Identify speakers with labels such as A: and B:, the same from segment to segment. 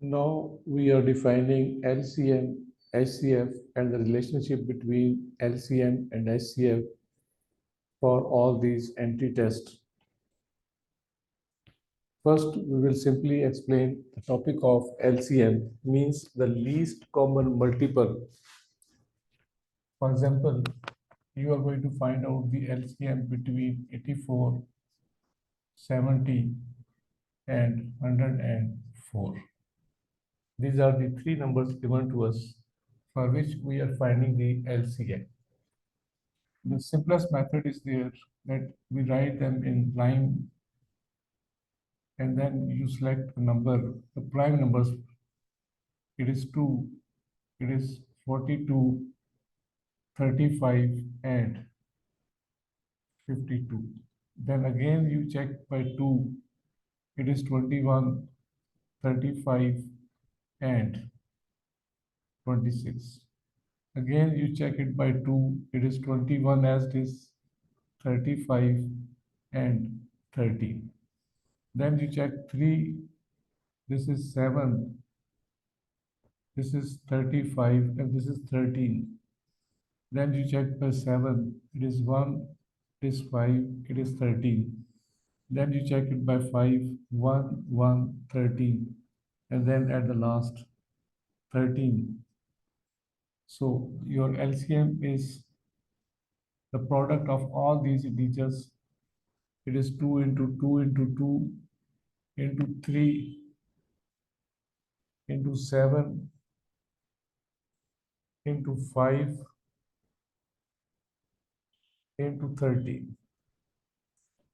A: Now we are defining LCM, HCF and the relationship between LCM and HCF for all these entry tests. First, we will simply explain the topic of LCM means the least common multiple. For example, you are going to find out the LCM between 84, 70 and 104. These are the three numbers given to us for which we are finding the LCM. The simplest method is there that we write them in line and then you select a number, the prime numbers. It is 2, it is 42, 35 and 52. Then again you check by 2, it is 21, 35 and 26. Again you check it by 2, it is 21 as it is 35 and 13. Then you check 3, this is 7, this is 35 and this is 13. Then you check by 7, it is 1, it is 5, it is 13. Then you check it by 5, 1, 1, 13. And then at the last, 13. So your LCM is the product of all these integers. It is 2 into 2 into 2 into 3 into 7 into 5 into 13.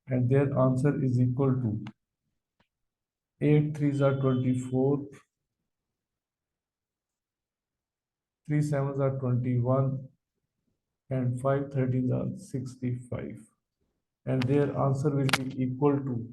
A: And their answer is equal to 8 3s are 24, 3 7s are 21, and 5 13s are 65. And their answer will be equal to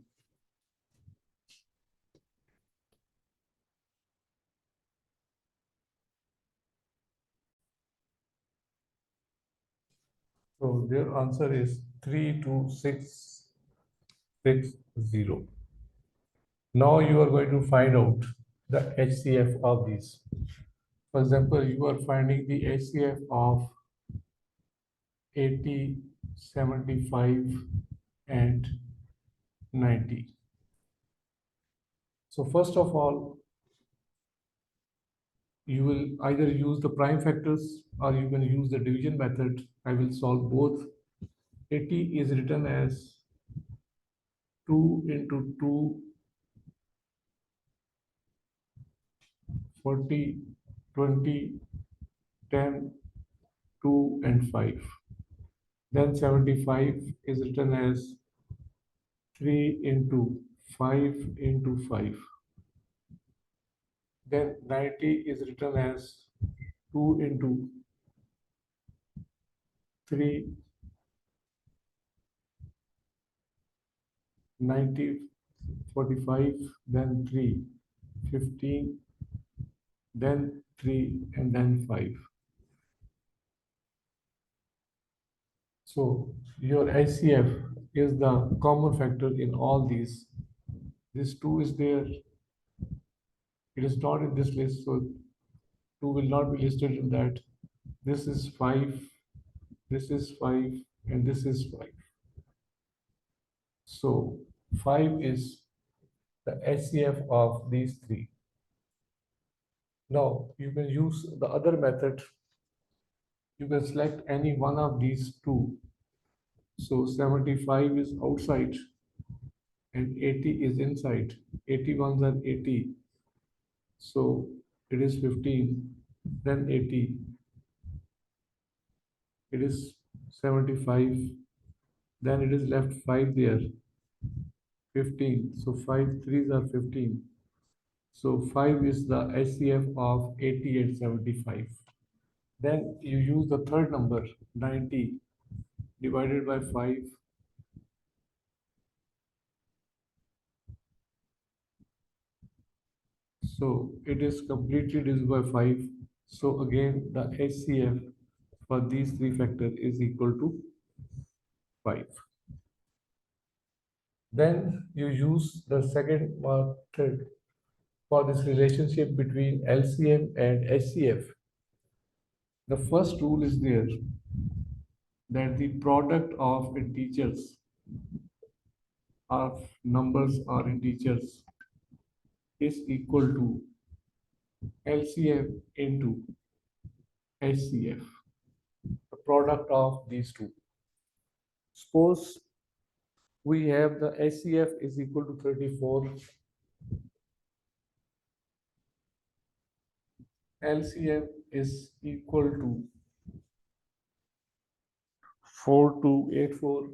A: so their answer is 32660. Now you are going to find out the HCF of these. For example, you are finding the HCF of 80, 75, and 90. So first of all, you will either use the prime factors or you can use the division method. I will solve both. 80 is written as 2 into 2, 40, 20, 10, 2 and 5. Then 75 is written as 3 into 5 into 5. Then 90 is written as 2 into 3, 90, 45, then 3, 15, then 3, and then 5. So your HCF is the common factor in all these. This 2 is there. It is not in this list, so 2 will not be listed in that. This is 5, this is 5, and this is 5. So 5 is the HCF of these three. Now you can use the other method. You can select any one of these two. So 75 is outside and 80 is inside. 81s are 80. So it is 15, then 80. It is 75. Then it is left 5 there. 15. So 5 3s are 15. So 5 is the HCF of 80 and 75. Then you use the third number, 90, divided by 5. So it is completely divisible by 5. So again, the HCF for these three factors is equal to 5. Then you use the second method for this relationship between LCM and HCF. The first rule is there that the product of integers of numbers or integers is equal to LCM into HCF, the product of these two. Suppose we have the HCF is equal to 34, LCM is equal to 4284,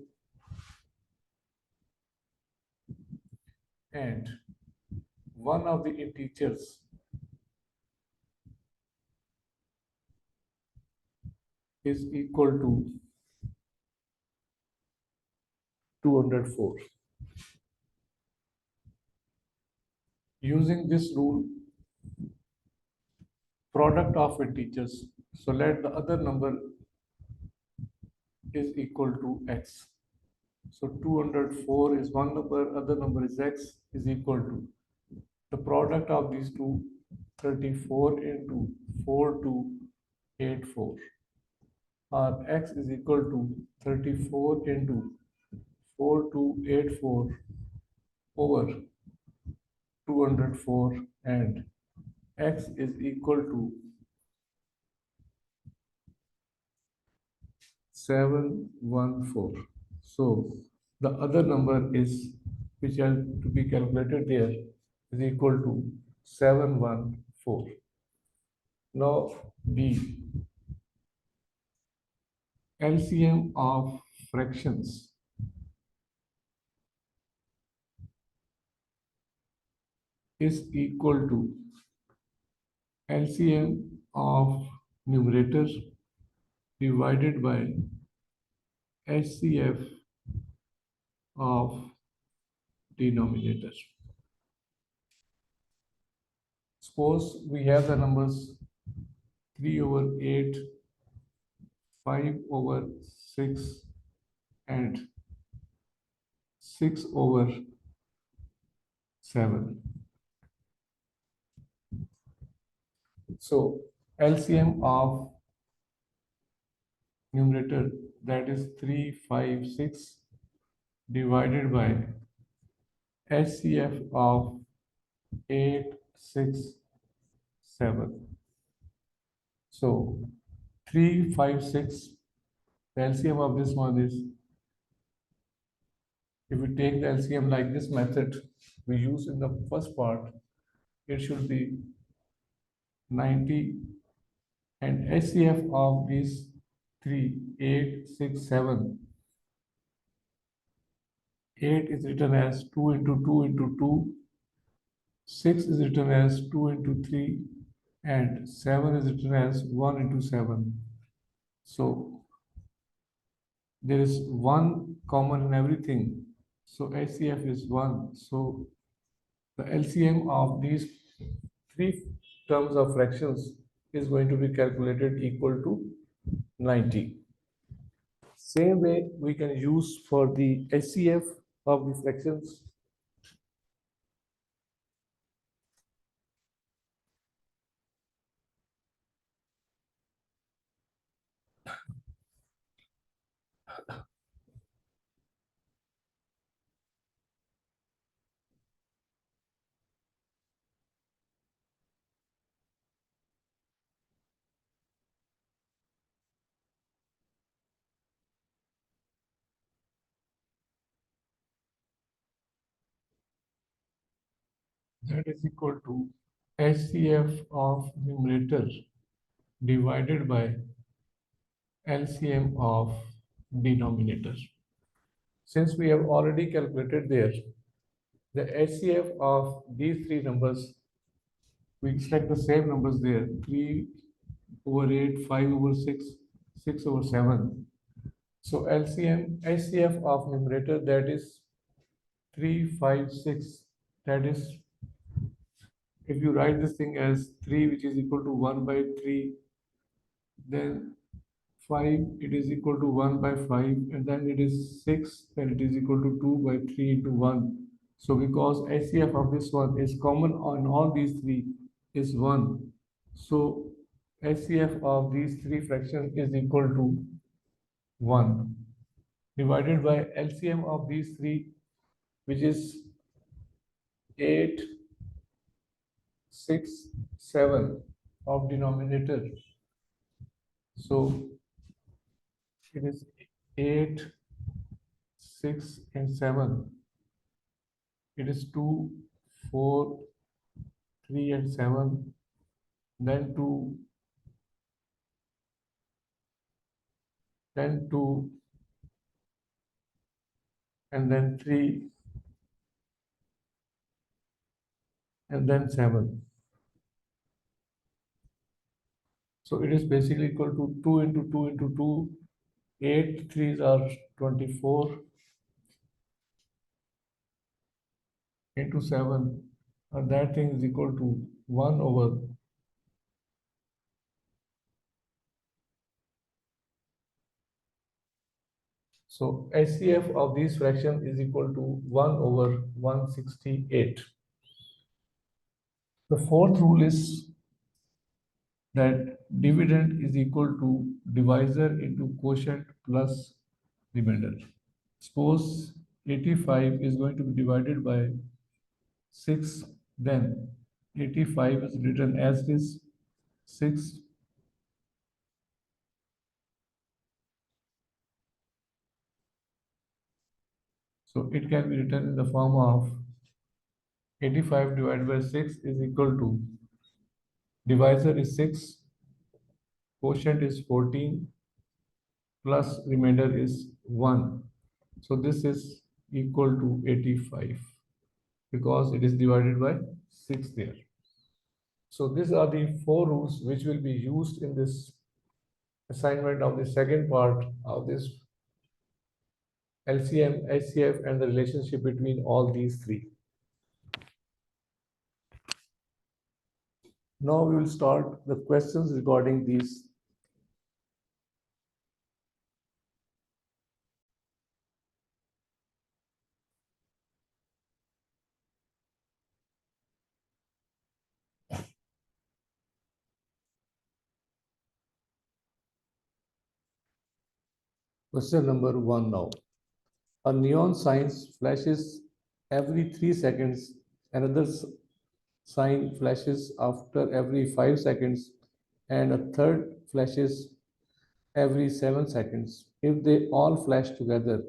A: and one of the integers is equal to 204. Using this rule, product of integers, so let the other number is equal to x. So 204 is one number, other number is x, is equal to the product of these two, 34 into 4284. Or x is equal to 34 into 4284 over 204, and x is equal to 714. So the other number is, which has to be calculated there, is equal to 714. Now B, LCM of fractions is equal to LCM of numerator divided by HCF of denominator. Suppose we have the numbers 3 over 8, 5 over 6, and 6 over 7. So LCM of numerator, that is 3, 5, 6, divided by HCF of 8, 6, 7. So 3, 5, 6, the LCM of this one is, if we take the LCM like this method we use in the first part, it should be 90, and HCF of these 3, 8, 6, 7. 8 is written as 2 into 2 into 2, 6 is written as 2 into 3, and 7 is written as 1 into 7. So there is 1 common in everything. So HCF is 1. So the LCM of these three terms of fractions is going to be calculated equal to 90. Same way we can use for the HCF of the fractions. That is equal to HCF of numerator divided by LCM of denominator. Since we have already calculated there, the HCF of these three numbers, we select the same numbers there, 3 over 8, 5 over 6, 6 over 7. So LCM, HCF of numerator, that is 3, 5, 6. That is, if you write this thing as 3, which is equal to 1 by 3, then 5, it is equal to 1 by 5, and then it is 6, then it is equal to 2 by 3 into 1. So because HCF of this one is common on all these three is 1. So HCF of these three fractions is equal to 1 divided by LCM of these three, which is 8, 6, 7 of denominator. So it is 8, 6 and 7. It is 2, 4, 3 and 7. Then 2, then 2 and then 3 and then 7. So it is basically equal to 2 into 2 into 2. 8 threes are 24 into 7. And that thing is equal to 1 over. So HCF of these fractions is equal to 1 over 168. The fourth rule is that dividend is equal to divisor into quotient plus remainder. Suppose 85 is going to be divided by 6, then 85 is written as this 6. So it can be written in the form of 85 divided by 6 is equal to divisor is 6, quotient is 14, plus remainder is 1. So this is equal to 85 because it is divided by 6 there. So these are the four rules which will be used in this assignment of the second part of this LCM, HCF and the relationship between all these three. Now we will start the questions regarding these. Question number 1 now. A neon sign flashes every 3 seconds. Another sign flashes after every 5 seconds. And a third flashes every 7 seconds. If they all flash together,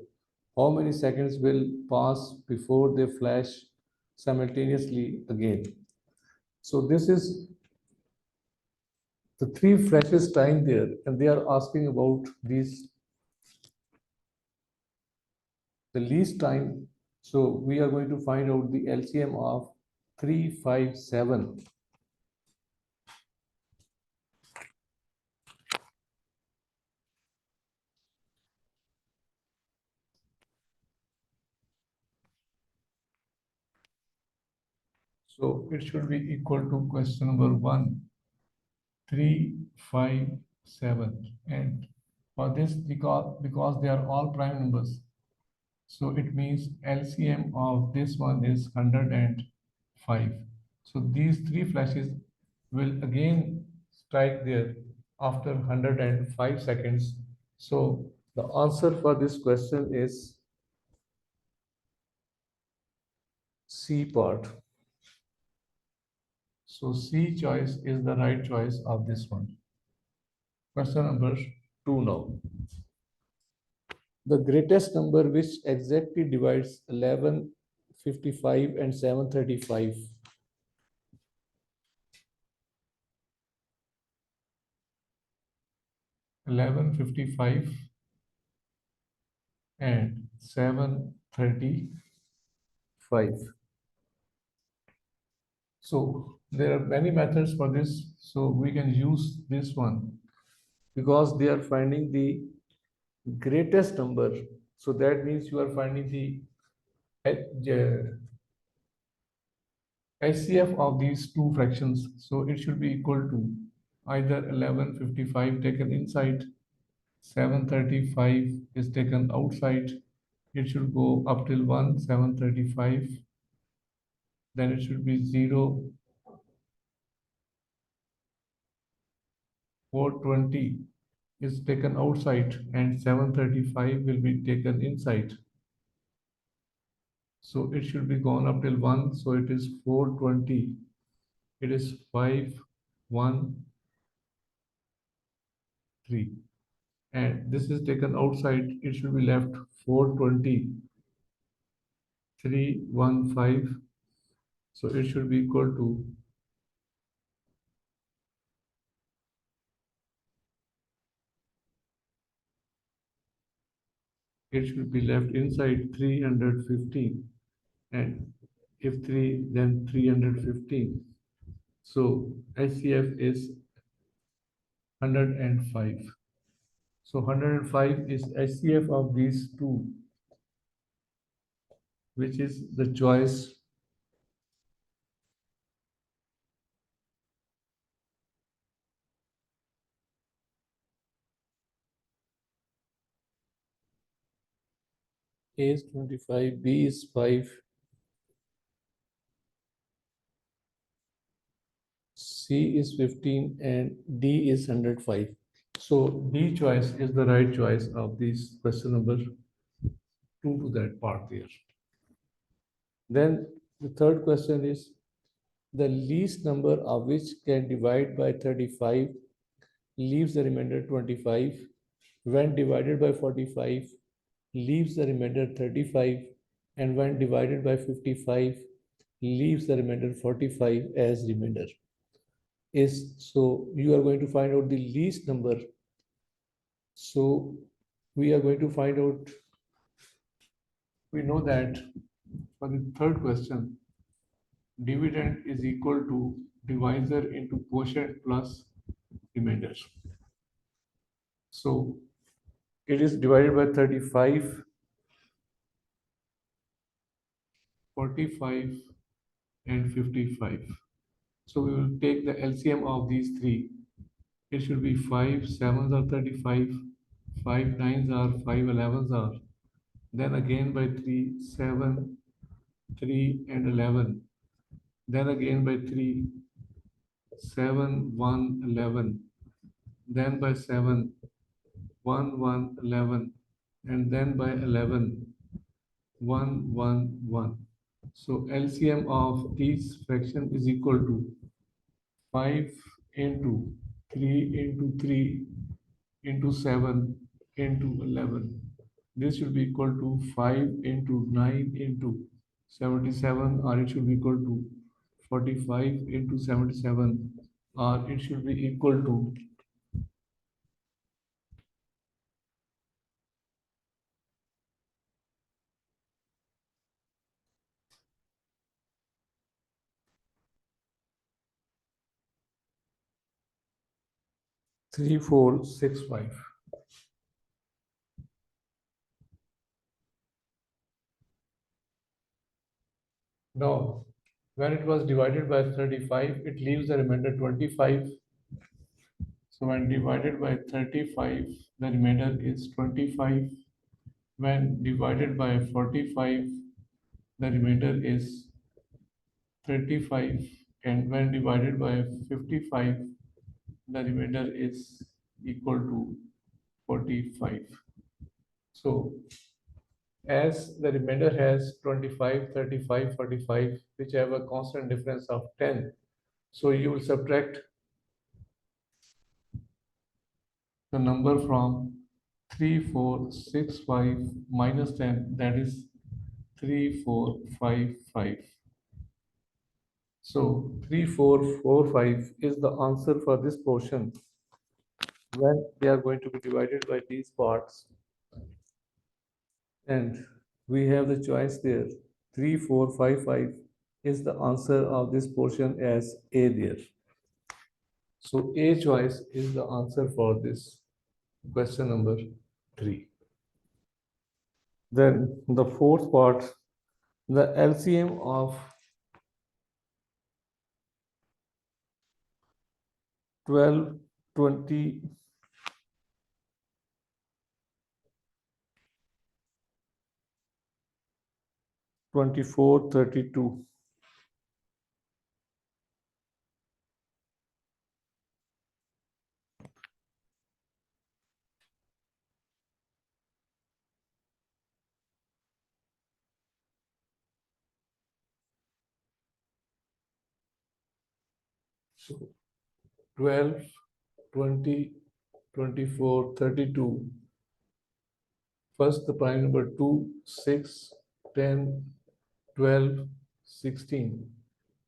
A: how many seconds will pass before they flash simultaneously again? So this is the 3 flashes time there, and they are asking about these the least time. So we are going to find out the LCM of 3, 5, 7. So it should be equal to question number 1, 3, 5, 7. And for this, because they are all prime numbers, so it means LCM of this one is 105. So these 3 flashes will again strike there after 105 seconds. So the answer for this question is C part. So C choice is the right choice of this one. Question number 2 now. The greatest number which exactly divides 11, 55 and 735. 11, 55 and 735. So there are many methods for this. So we can use this one because they are finding the greatest number. So that means you are finding the HCF of these two fractions. So it should be equal to either 1155 taken inside, 735 is taken outside. It should go up till 1, 735 then it should be 0, 420 is taken outside and 735 will be taken inside. So it should be gone up till 1. So it is 420. It is 513. And this is taken outside. It should be left 420, 315. So it should be equal to, it should be left inside 315. And if 3, then 315. So HCF is 105. So 105 is HCF of these two, which is the choice A is 25, B is 5, C is 15, and D is 105. So D choice is the right choice of this question number 2 to that part there. Then the third question is the least number of which can divide by 35 leaves the remainder 25. When divided by 45 leaves the remainder 35, and when divided by 55 leaves the remainder 45 as remainder. Is so you are going to find out the least number. So we are going to find out, we know that for the third question, dividend is equal to divisor into quotient plus remainder. So it is divided by 35, 45, and 55. So we will take the LCM of these three. It should be 5 7s are 35, 5 9s are 5 11s are. Then again by 3, 7, 3, and 11. Then again by 3, 7, 1, 11. Then by 7, 1, 1, 11. And then by 11, 1, 1, 1. So LCM of each fraction is equal to 5 into 3 into 3 into 7 into 11. This should be equal to 5 into 9 into 77, or it should be equal to 45 into 77, or it should be equal to 3465. Now, when it was divided by 35, it leaves the remainder 25. So when divided by 35, the remainder is 25. When divided by 45, the remainder is 35. And when divided by 55, the remainder is equal to 45. So as the remainder has 25, 35, 45, which have a constant difference of 10, so you will subtract the number from 3465 minus 10, that is 3455. So 3445 is the answer for this portion when they are going to be divided by these parts. And we have the choice there. 3455 is the answer of this portion as A there. So A choice is the answer for this question number 3. Then the fourth part, the LCM of 12, 20, 24, 32. So 12, 20, 24, 32. First, the prime number 2, 6, 10, 12, 16.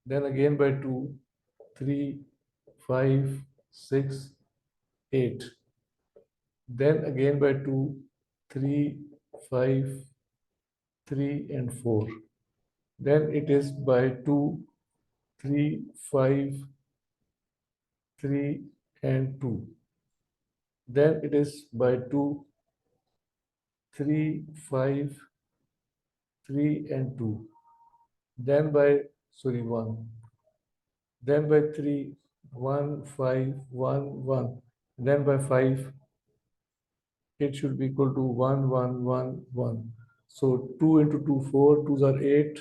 A: Then again by 2, 3, 5, 6, 8. Then again by 2, 3, 5, 3, and 4. Then it is by 2, 3, 5, 3, and 2. Then it is by 2, 3, 5, 3, and 2. Then by, sorry, 1. Then by 3, 1, 5, 1, 1. Then by 5, it should be equal to 1, 1, 1, 1. So 2 into 2, 4, 2s are 8,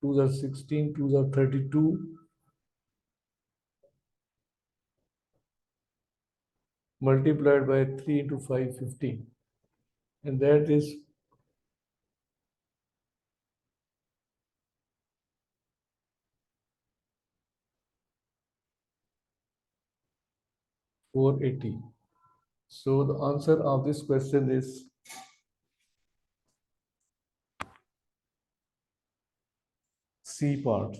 A: 2s are 16, 2s are 32, multiplied by 3 into 5, 15. And that is 480. So the answer of this question is C part.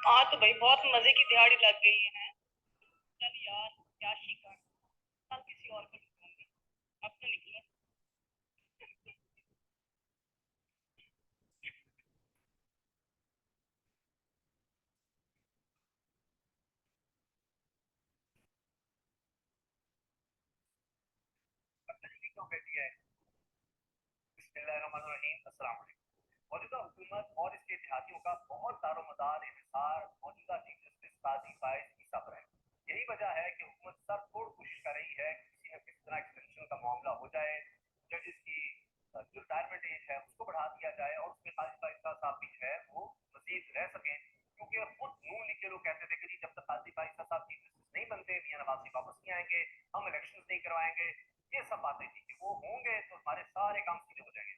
B: हाँ तो भाई बहुत मजे की दिहाड़ी लग गई है। चल यार, क्या शिकार, कल किसी और को निकलूंगी, अब तो निकलो। क्यों कहती है बिस्मिल्लाहिर्रहमानिर्रहीम, अस्सलाम वालेकुम। मौजूदा हुकूमत और इसके इत्तेहादियों का बहुत दारोमदार इंहिसार मौजूदा चीफ जस्टिस काजी फाइज ईसा पर है। यही वजह है कि हुकूमत सर तोड़ कोशिश कर रही है कि किसी न किसी तरह एक्सटेंशन का मामला हो जाए, जजेस की जो रिटायरमेंट एज है उसको बढ़ा दिया जाए और उसमें काजी फाइज साहब भी है वो मजीद रह सके, क्योंकि खुद नून लीग के लोग कहते थे कि जी जब तक काजी फाइज साहब चीफ जस्टिस नहीं बनते मियां नवाज शरीफ वापस नहीं आएंगे, हम इलेक्शन नहीं करवाएंगे। ये सब बातें थी कि वो होंगे तो हमारे सारे काम सीधे हो जाएंगे।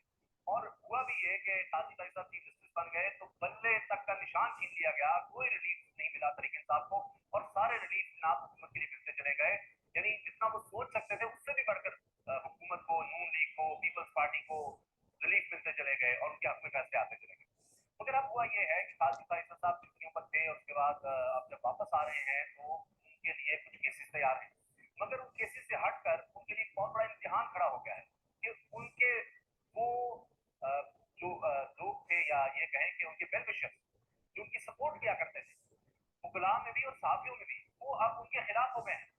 B: और हुआ भी ये कि काजी भाई साहब चीफ जस्टिस बन गए तो बल्ले तक का निशान छीन लिया गया, कोई रिलीफ नहीं मिला तरीके इंसाफ को, और सारे रिलीफ जनाब हुकूमत के लिए मिलते चले गए। यानी जितना वो सोच सकते थे उससे भी बढ़कर हुकूमत को, नून लीग को, पीपल्स पार्टी को रिलीफ मिलते चले गए और उनके हक में फैसले आते चले गए। मगर अब हुआ ये है कि काजी भाई साहब छुट्टियों पर थे और उसके बाद अब जब वापस आ रहे हैं तो उनके लिए कुछ केसेस तैयार हैं, मगर उन केसेस से हटकर उनके लिए बहुत बड़ा इम्तिहान खड़ा हो गया है कि उनके वो अ, जो लोग थे या ये कहें कि उनके वेल विशर्स जो उनकी सपोर्ट किया करते थे मुगला में भी और साफियों में भी, वो अब उनके खिलाफ हो गए हैं।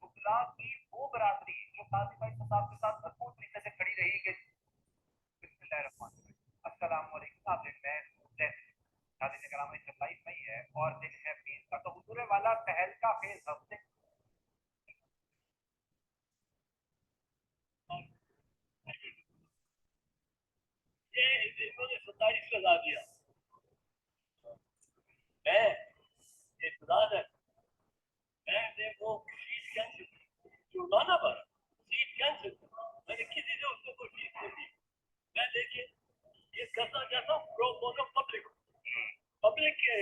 B: मुगला की वो बरादरी जो काजी भाई साहब के साथ भरपूर तरीके से खड़ी रही कि अस्सलाम वालेकुम, आप दिन में शादी से कलाम लाइफ नहीं है और दिन है पीर का तो हुजूर वाला पहल का फेल हमसे। ये इन्होंने 27 लगा दिया। मैं ये खुदा है, मैंने वो सीट कैंसिल की, जुर्माना भरा, सीट कैंसिल की। मैंने किसी ने उसको कोई सीट नहीं दी। मैं देखिए ये करना चाहता हूँ प्रो बोनो पब्लिक, पब्लिक के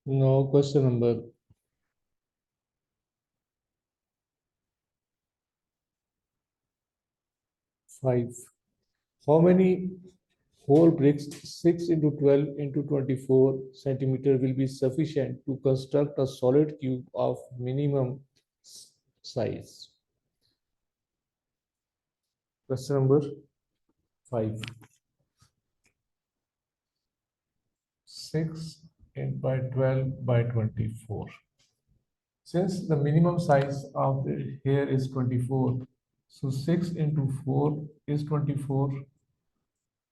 A: Now question number 5. How many whole bricks 6 into 12 into 24 centimeter will be sufficient to construct a solid cube of minimum size? Question number 5. 6 and by 12 by 24. Since the minimum size of the hair is 24, so 6 into 4 is 24,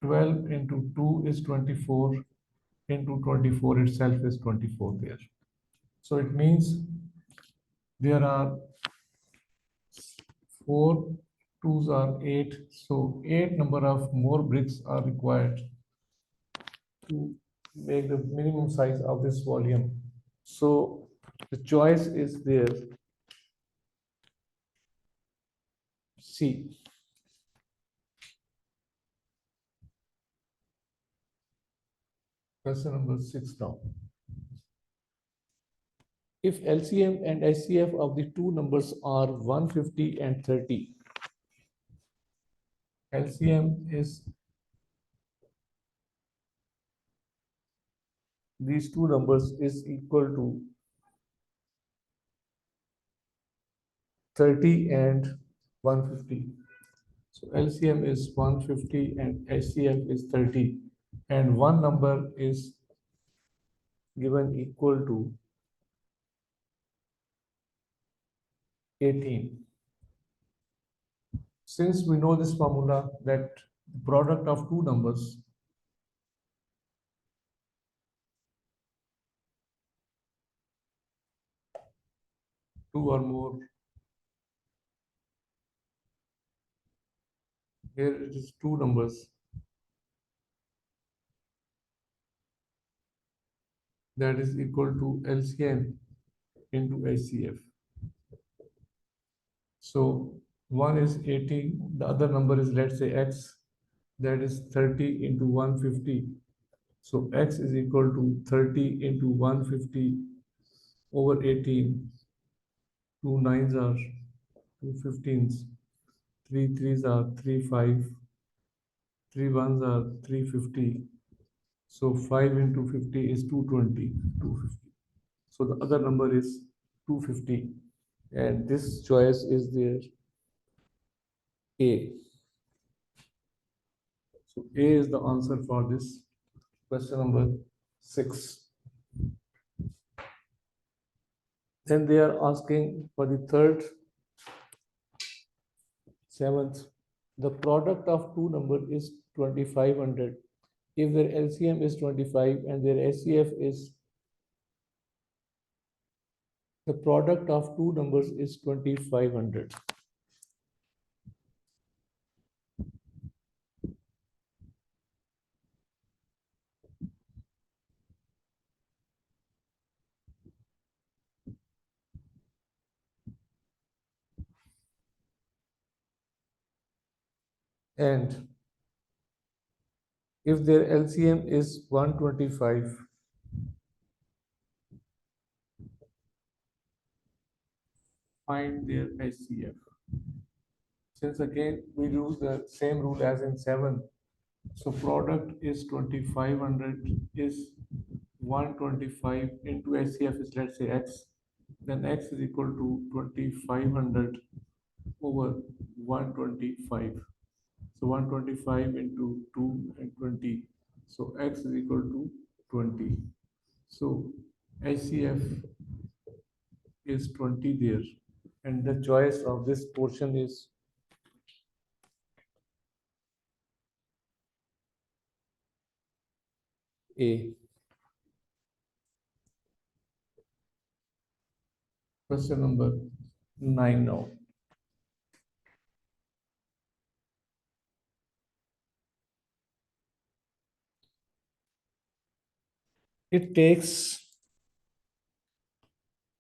A: 12 into 2 is 24, into 24 itself is 24 there. So it means there are 4 twos are 8, so 8 number of more bricks are required to make the minimum size of this volume. So the choice is there. C. Question number 6 now. If LCM and HCF of the two numbers are 150 and 30, LCM is these two numbers is equal to 30 and 150. So LCM is 150 and HCF is 30, and one number is given equal to 18. Since we know this formula that the product of two numbers two or more, here it is two numbers, that is equal to LCM into HCF. So one is 18, the other number is, let's say, X, that is 30 into 150. So X is equal to 30 into 150 over 18. Two nines are two 15s. Three threes are 3 5. Three ones are 350. So 5 into 50 is 220. 250. So the other number is 250. And this choice is there, A. So A is the answer for this question number 6. Then they are asking for the third, 7th. The product of two number is 2500. If their LCM is 25 and their HCF is, the product of two numbers is 2500. And if their LCM is 125, find their HCF. Since again we use the same rule as in 7, so product is 2500 is 125 into HCF is, let's say, X, then X is equal to 2500 over 125. So 125 into 2 and 20. So X is equal to 20. So HCF is 20 there. And the choice of this portion is A. Question number 9 now. It takes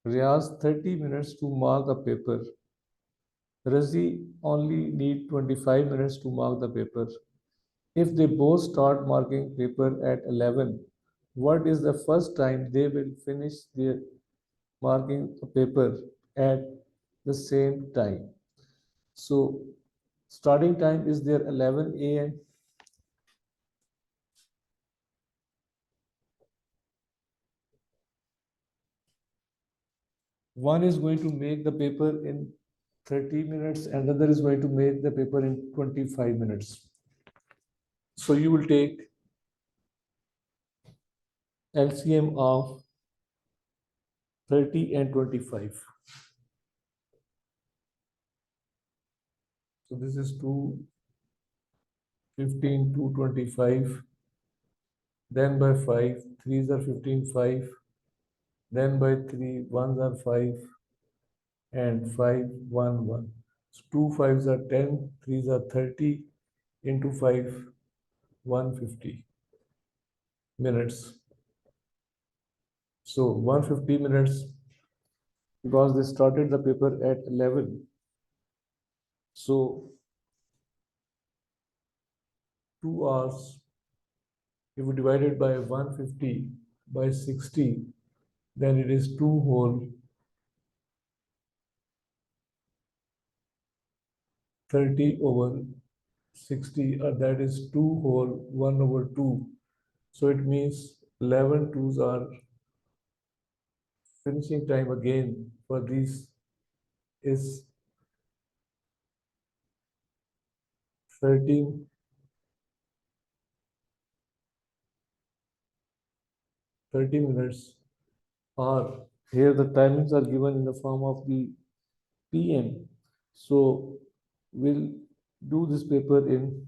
A: Riaz 30 minutes to mark a paper. Razi only need 25 minutes to mark the paper. If they both start marking paper at 11, what is the first time they will finish their marking a paper at the same time? So starting time is there 11 a.m. One is going to make the paper in 30 minutes and the other is going to make the paper in 25 minutes. So you will take LCM of 30 and 25. So this is 2, 15, 225. Then by 5, 3s are 15, 5. Then by 3, 1s are 5 and 5, 1, 1. So 2 5s are 10, 3s are 30 into 5, 150 minutes. So 150 minutes because they started the paper at 11. So 2 hours, if we divide it by 150 by 60, then it is 2 whole 30 over 60, or that is 2 whole 1 over 2. So it means 11 twos are finishing time again for these is 13, 30 minutes, or here the timings are given in the form of the PM. So we'll do this paper in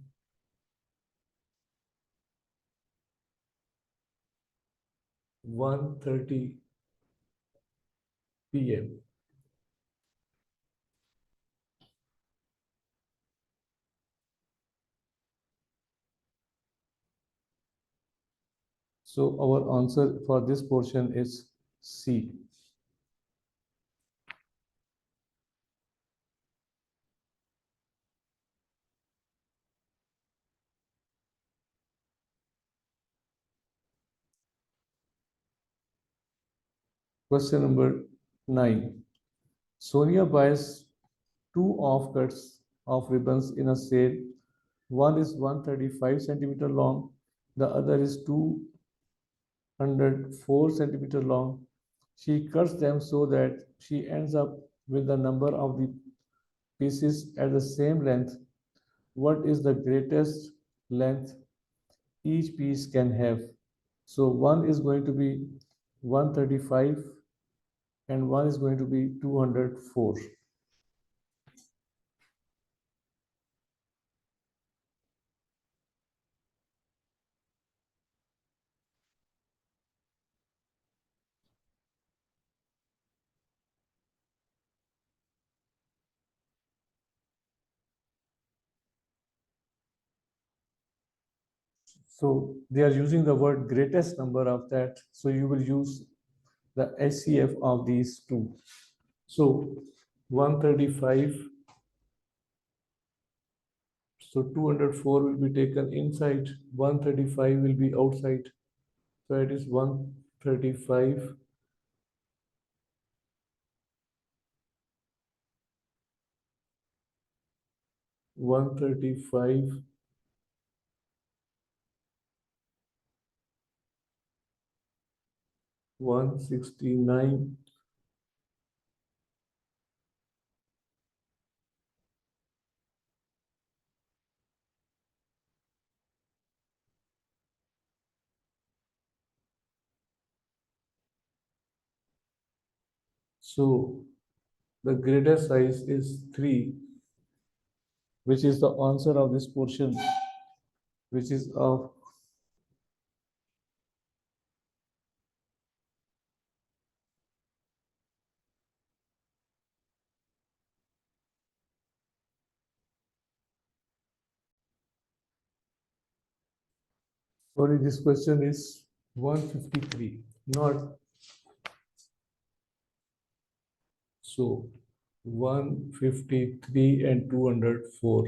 A: 1:30 PM. So our answer for this portion is C. Question number 9. Sonia buys two offcuts of ribbons in a sale. One is 135 centimeter long, the other is 204 centimeter long. She cuts them so that she ends up with the number of the pieces at the same length. What is the greatest length each piece can have? So one is going to be 135 and one is going to be 204. So they are using the word greatest number of that. So you will use the HCF of these two. So 135, so 204 will be taken inside, 135 will be outside. So it is 135, 135, 169, so the greatest size is 3, which is the answer of this portion, which is of sorry, this question is 153, not so 153 and 204.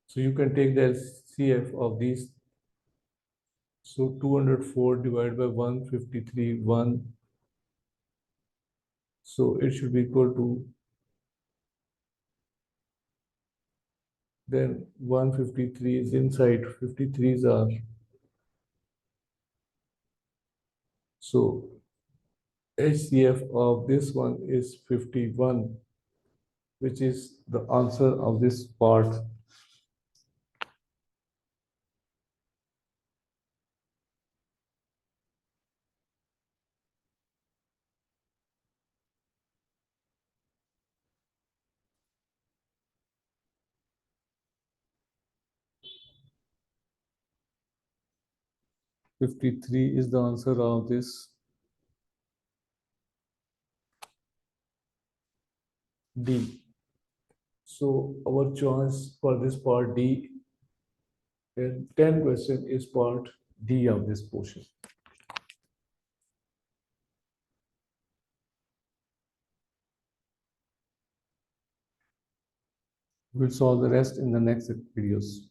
A: So you can take the CF of these. So 204 divided by 153, 1. So it should be equal to, then 153 is inside, 53s are, so HCF of this one is 51, which is the answer of this part. Fifty-three is the answer of this D. So our choice for this part D, and 10 question is part D of this portion. We'll solve the rest in the next videos.